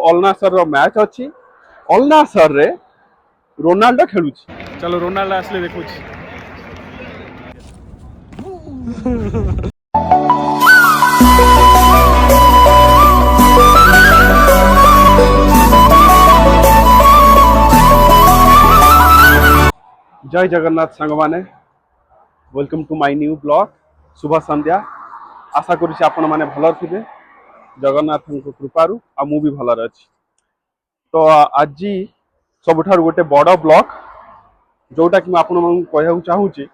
अलनासर रो match अच्छी अलनासर रे Ronaldo खेलुची चलो रोनाल्डो आसले देखु जय जगन्नाथ सांग माने welcome to my new blog शुभ संध्या आशा करुछि आपण माने भलर थिबे जगन्नाथ को कृपारू आ मु भी भलर अछि। तो आज सबुठार गोटे बड़ ब्लॉग जोटा कि आपण मन कहू चाहूची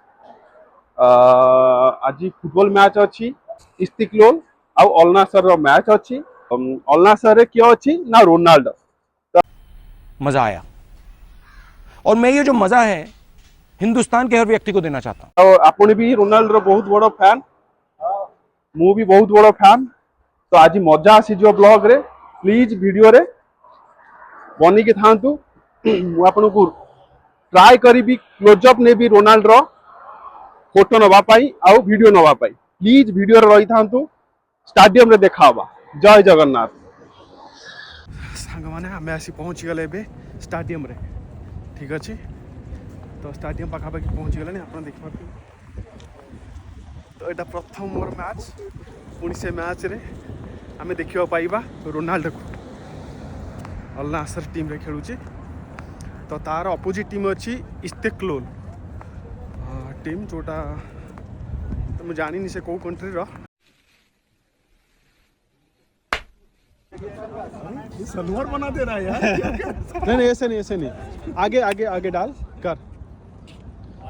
आज फुटबॉल मैच अच्छी इस्तिक्लोल आ अलनासर रो मैच अच्छी अलनासर रे कियो अच्छी ना रोनाल्डो मजा आया और मैं ये जो मजा है हिंदुस्तान के हर व्यक्ति को देना चाहता हूं। तो आपण भी रोनाल्डो रो बहुत बड़ फैन मु भी बहुत बड़ फैन तो आज मजा आसी जो ब्लॉग रे प्लीज वीडियो रे बनी के थांतु मु आपन को ट्राई करी क्लोजअप ने भी रोनाल्डो रो फोटो नवा पाई आउ वीडियो नवा पाई प्लीज वीडियो रे रही थांतु स्टेडियम रे देखावा। जय जगन्नाथ सांग माने आमे आसी पहुंची गले बे स्टेडियम रे ठीक अछि तो स्टेडियम पाखापाखि पहुंची गले आप देख पारे तो यहाँ प्रथम मोर मैच पुणी से मैच रे आमे देखिबा पाइबा रोनाल्डो को अलनासर टीम रे खेलुची तो तार अपोजिट टीम अच्छी इस्तिक्लोल टीम जोटा तो मुझे जानी से कौ कंट्री रो सलवार बना दे रहा है यार नहीं ऐसे नहीं आगे आगे आगे डाल कर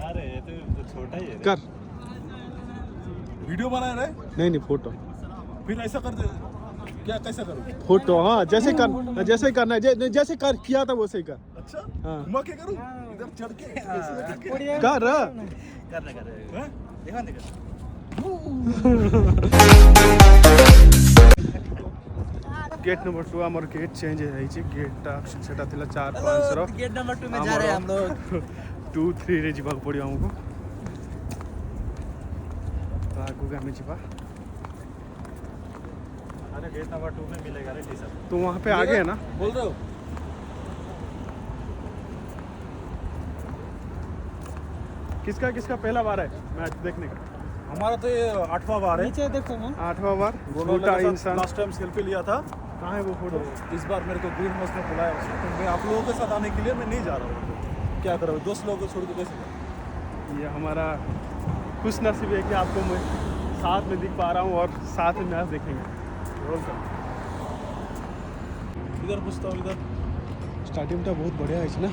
अरे ये तो छोटा ही है कर वीडियो बना रहे नहीं फोटो फिर ऐसा कर दे क्या कैसा करूं फोटो हाँ जैसे करना है जैसे कर किया था वैसे ही कर अच्छा हाँ मैं क्या करूं इधर चढ़ के कर हैं? गेट नंबर 2 आमर गेट चेंज है गेटा सेटा थिला 4-5 रो गेट नंबर 2 में जा रहे हैं हम लोग 2-3 रे जीवा पड़ियो हमको तो आगु गामे जीवा अरे गेट नंबर 2 में मिलेगा रे टी-शर्ट तो वहां पे आगे है ना बोल रहे हो किसका पहला बार है मैच देखने का हमारा तो ये 8वां बार है नीचे देखो ना 8वां बार रोनाल्डो छोटा के साथ इंसान लास्ट टाइम सेल्फी लिया था कहाँ है वो फोटो तो इस बार मेरे को ग्रीन हाउस में बुलाया उसने तो मैं आप लोगों के साथ आने के लिए मैं नहीं जा रहा हूँ क्या करोगे दोस्त लोगों को छोड़ के कैसे जाऊं? ये हमारा खुश नसीब है कि आपको मैं साथ में दिख पा रहा हूँ और साथ में मैच देखेंगे इधर पूछता हूँ इधर स्टेडियम टा बहुत बढ़िया है ना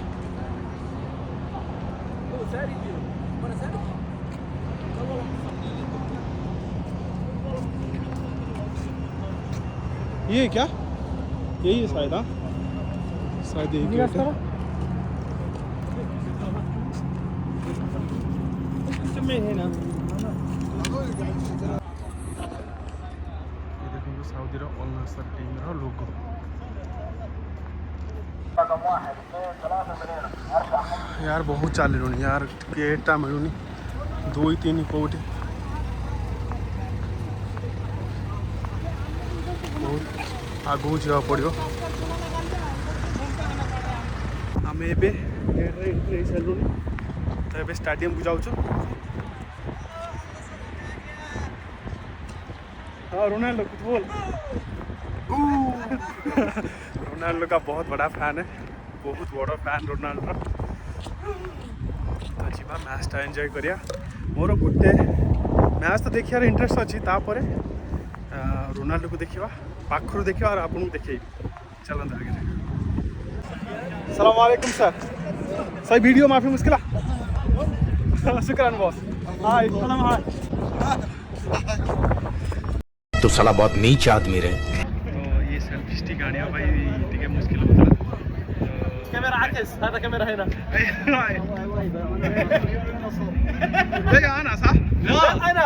ये क्या यही है शायद शायद यही गेट है में है ना ये देखो सऊदी रो अलनासर टीम रो लोगो यार बहुत चल रही यार गेटा मिलूनी 2-3 कोटी बहुत आगू जा पड़ो आम एंट्री सारूँ तो ये स्टेडियम को जाऊँ हाँ रोनाल्डो कुछ बोल रोनाल्डो का बहुत बड़ा फैन है बहुत बड़ा फैन रोनाल्डो तो जीवा मैच टा एंजॉय करिया मोर गोटे मैच तो देखियार इंटरेस्ट अच्छी तापर रोनाल्डो को देखा पाखर देखा और आपको देखे चलते आगे सलाम वालेकुम सर सही वीडियो माफी मुश्किल शुक्रान बॉस हाय सलाम हाय तो साला बहुत नीच आदमी रहे तो ये सेल्फी स्टिक आने भाई टिके मुश्किल होता कैमरा आके सादा कैमरा है ना ये आना सा आना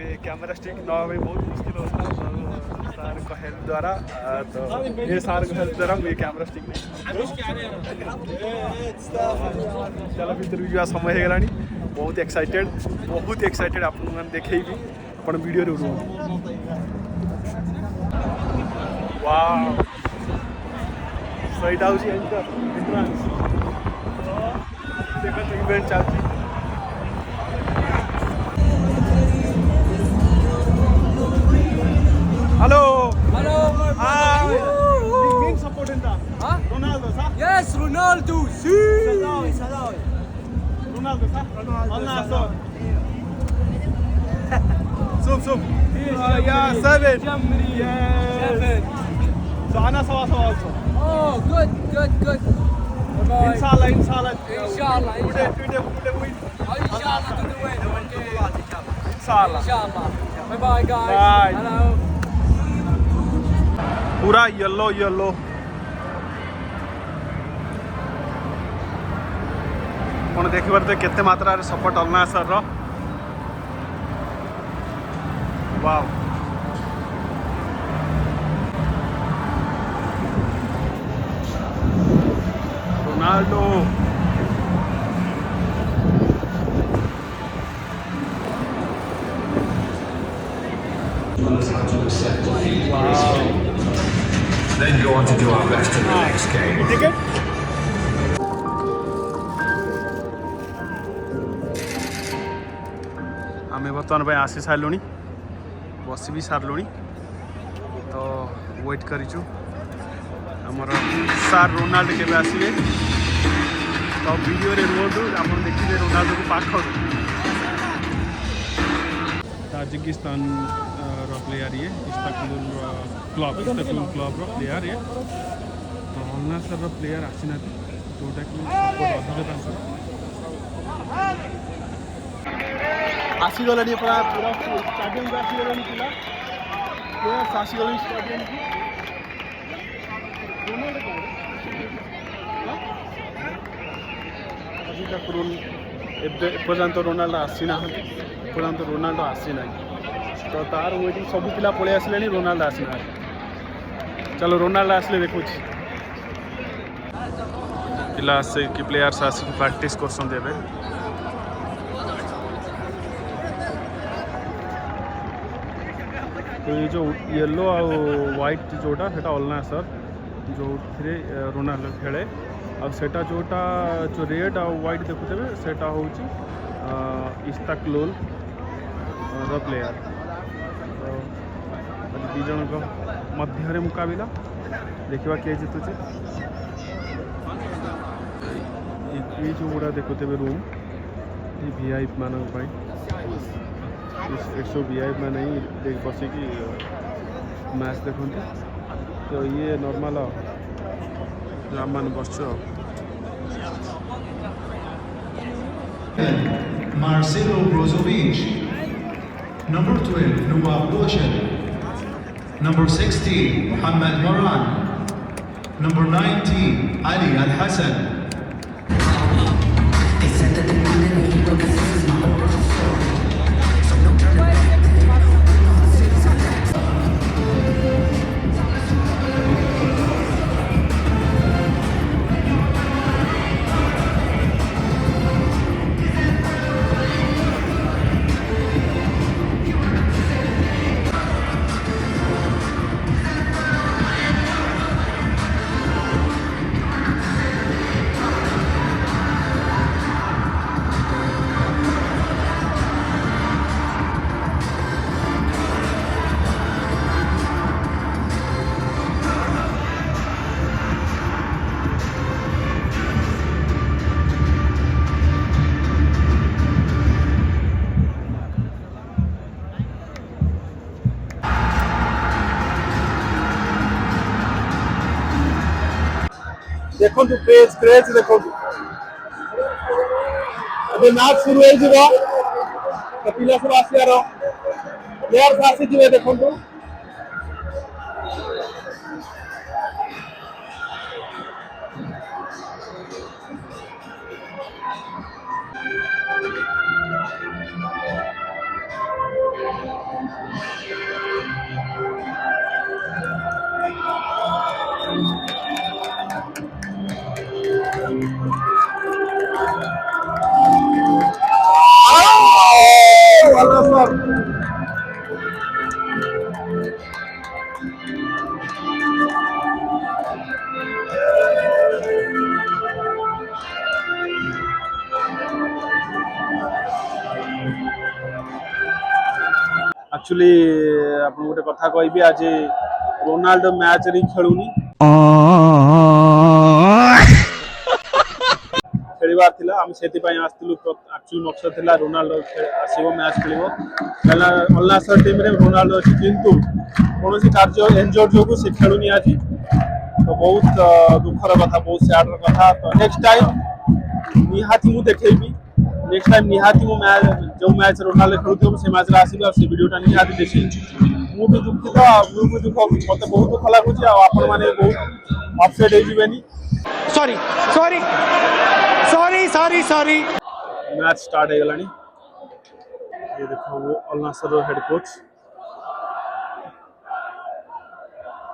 ये कैमरा स्टिक ना भाई बहुत मुश्किल होता है सर को हेल्प द्वारा तो ये सर को हेल्प द्वारा मुझे कैमरा स्टिक नहीं चलो भितर भी जा समय हो गलानी बहुत एक्साइटेड आपन देखैबी अपन वीडियो रे रुह वाओ सो इटा होची एंट्रेंस देखो इवेंट चलती Hello. Hello, my Hi. brother. Main support in the Huh? Ronaldo, sir. Yes, Ronaldo. See. Ronaldo, sir. Ronaldo. Zoom. Yeah, 7. Yes. 7. So Ana sawa also. Oh, good. Bye-bye. Inshallah. Inshallah. Today win. Oh, inshallah to the win. Inshallah. Inshallah. Bye-bye, guys. Bye. Hello. पूरा yellow कौन देख पारे केते मात्रा support ulna sir wow Ronaldo Then go on to do our best in the next game. Ticket आम बर्तमान आसी सारू बस भी सारू तो वेट करूँ आमर सार रोनाल्डो के आसवे तो वीडियो रे रुहतु आप देखिए रोनाल्डो को पाख ताजिकिस्तान प्लेयर ये इस्ताकुल क्लब प्लेयर ये तो अलना सर प्लेयर आसी ना जोटा कि सपोर्ट अधिक आसीगला पूरा पूरा स्टाडियम को आसीगला पिला प्लेयर्स आसीगला स्टाडियम को अभी तक एपर्यंत रोनाल्डो आसी ना एपर्यंत रोनाल्डो आसी ना तो तार वेटिंग सब पिला पलि आसिले रोनाल्डो आसी ना चलो रोनाल्डो आसले देखु पिला आसिक प्लेयर्स आसिक प्रैक्टिस करसन देबे तो ये जो येलो आ व्हाइट जोटा सेटा अलना सर जो रोनाल्डो खेले आ सेटा जोटा जो रेड आ व्हाइट देखुते सेटा होची इस्ताकुल रो प्लेयर तो दी जन मध्य मुकाबिला देखा किए जीतुचे ये जो गुड़ा देखुते रूम ये वीआईपी मान सब वीआईपी मैंने ही बसिकी मैच देखते तो ये नॉर्मल आम मान बस Marcelo Brozovic. Number 12, Nawab Roshan. Number 16, Mohamed Moran. Number 19, Ali Al-Hassan. देखो क्रेज देखो अभी मैच शुरू हो पिला सब आसियार प्लेयर्स आसी देखो एक्चुअली आपन गोटे कथा कहबी आज रोनाल्डो मैच रे खेलुनी खेलिबार थिला हम सेति पई आस्तिलु एक्चुअली मकसद थिला रोनाल्डो आसीबो मैच खेलिबो पहला अल नासर टीम रे रोनाल्डो अछि किंतु कोनोसी कार्य एंजर्ड जोगु से खेलुनी आज तो बहुत दुखर कथा बहुत सैड कथा तो नेक्स्ट टाइम निहाती मु देखैबी नेक्स्ट टाइम निहाती मु मैच जो मैच रोनाल्डो खेलुथो से मैच रे आसीबो से वीडियोटा निहाती देखि मु भी दुखित मु भी दुख मते बहुत दुख लागुची आ आपण माने बहुत अपसेट हे जिवेनी sorry sorry sorry sorry sorry match start हो गलानी ये देखो वो अल नासर हेड कोच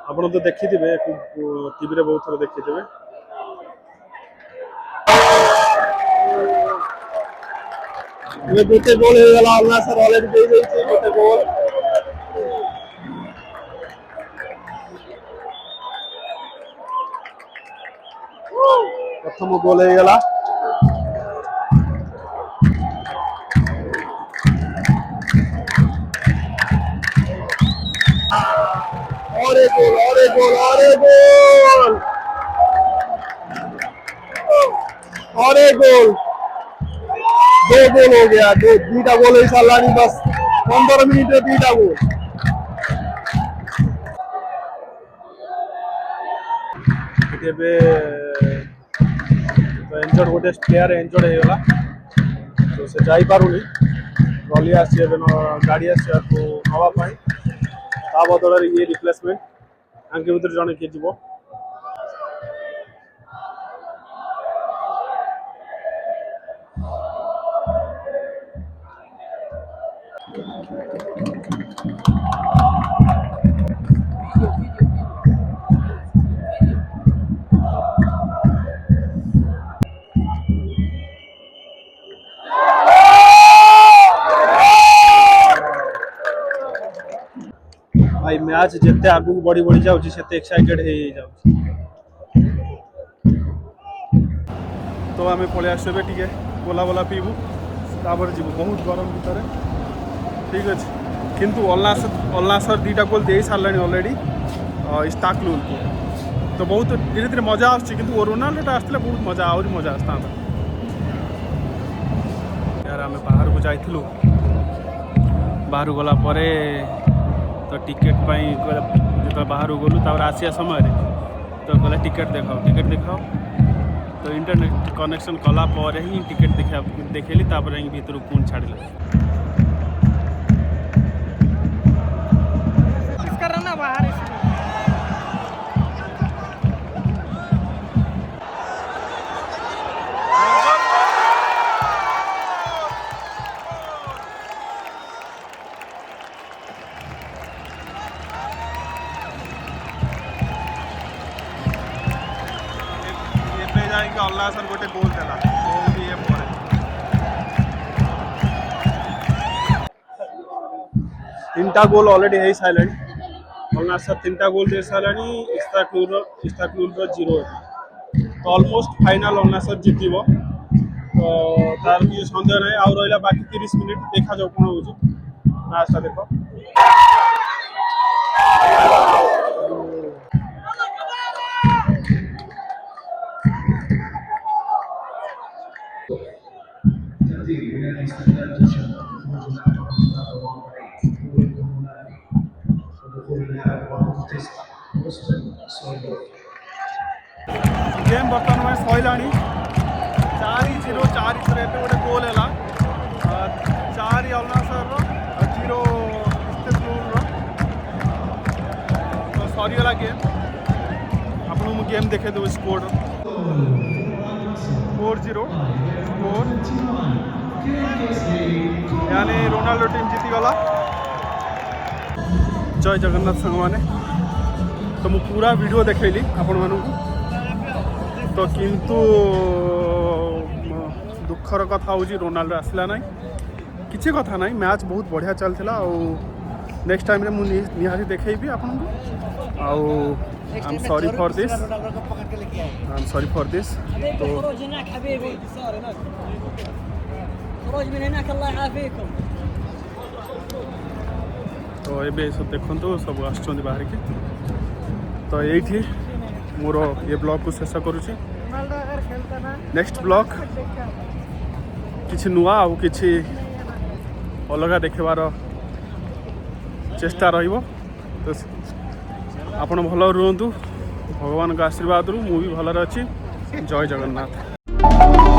आपण तो देखि दिबे टीवी रे बहुत थोड़ा देखि दिबे ये गोटे गोल हो गला अल नासर ऑलरेडी दे देई छै गोटे गोल प्रथम गोल हो गला और एक गोल और एक गोल और एक गोल और एक गोल दो गोल हो गया दो दीटा गोल है सालानी बस 15 मिनट में दीटा गोल एबे तो एंजर्ड गोटे प्लेयर एंजर्ड हो गला तो से जाई पारुनी ट्रॉली आसी एबे गाड़ी आसी को नवा पाई ता बदल ये रिप्लेसमेंट आंके भीतर जने के जीवो भाई मैच जिते आगु बढ़ी बढ़ी जाउची सेते एक्साइटेड हे जाउची तो आमे पळे आसबे ठीक है बोला बोला पीबू तापर जीवू बहुत गरम भीतर ठीक अछि किंतु अल नासर दीटा गोल दे सारलानी ऑलरेडी इस्ताकलुल को तो बहुत धीरे धीरे मजा आछि किंतु रोनाल्डोटा आस्तिले बहुत मजा और मजा आस्ता यार आमे बाहर को जाइथिलु बाहर गला परे तो टिकेट जो बाहर गलु तापर आसिया समय तो कहला टिकेट देखाओ तो इंटरनेट कनेक्शन कला पर ही टिकेट देखेली तापर ही भीतर कौन छाड़िला इसका रहना बाहर अल नासर गोटे गोल देला गोल दिए परे तीनटा गोल ऑलरेडी है साइलेंट अल नासर तीनटा गोल दे सालानी इस्ताकलुल रो 0 तो ऑलमोस्ट फाइनल अल नासर जीतिबो तो तार भी संदेह नहीं आउ रहिला बाकी 30 मिनिट देखा जाऊ कोन होची मैचटा देखो गेम बर्तमान में सैलानी 4-0 4-0 गोटे गोल है 4 अल नासर 0 इस्ताकलुल तो सरीगला गेम आपको मुझे गेम देखे देव स्कोर 4-0 स्कोर यानी रोनाल्डो टीम जीतीगला जय जगन्नाथ संग माने तो मु पूरा वीडियो देखैली आपण मानू तो किंतु दुखर कथा हूँ रोनाल्डो आसला ना किसी कथा ना मैच बहुत बढ़िया चलता नेक्स्ट टाइम रे मुझे निहाती देखेबी आपन I am sorry for this तो तो ये सब देखो सब आसुँच बाहर की तो ये मोर ये ब्लॉग को शेष करुँची नेक्स्ट ब्लॉग किछि नुआ आउ किछि अलग देखेबार चेष्टा रहिबो तो आपण भल रुहतु भगवान का आशीर्वाद रु मु भी भलरे अच्छी जय जगन्नाथ।